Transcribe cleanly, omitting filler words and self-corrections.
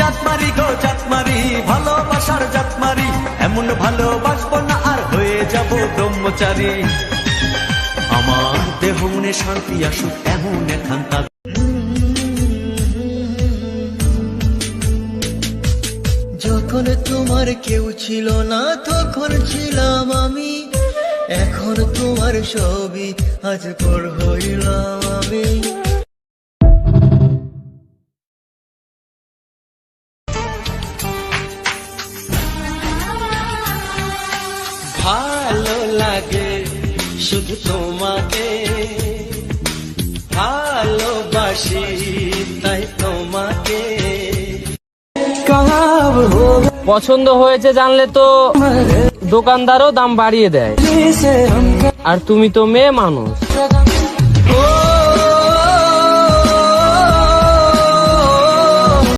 জাতমারি গো জাতমারি, ভালোবাসার জাতমারি, এমন ভালোবাসবো না আর হয়ে যাব ব্রহ্মচারী। আমার দেহ মনে শান্তি আসুক এমন এখানটা। যখন তোমার কেউ ছিল না তখন ছিলাম আমি, এখন তোমার ছবি আজ পর হইলাম আমি। ভালো লাগে শুধু তোমাকে, ভালোবাসি তাই তোমাকে। পছন্দ হয়েছে জানলে তো দোকানদারও দাম বাড়িয়ে দেয়, আর তুমি তো মেয়ে মানুষ।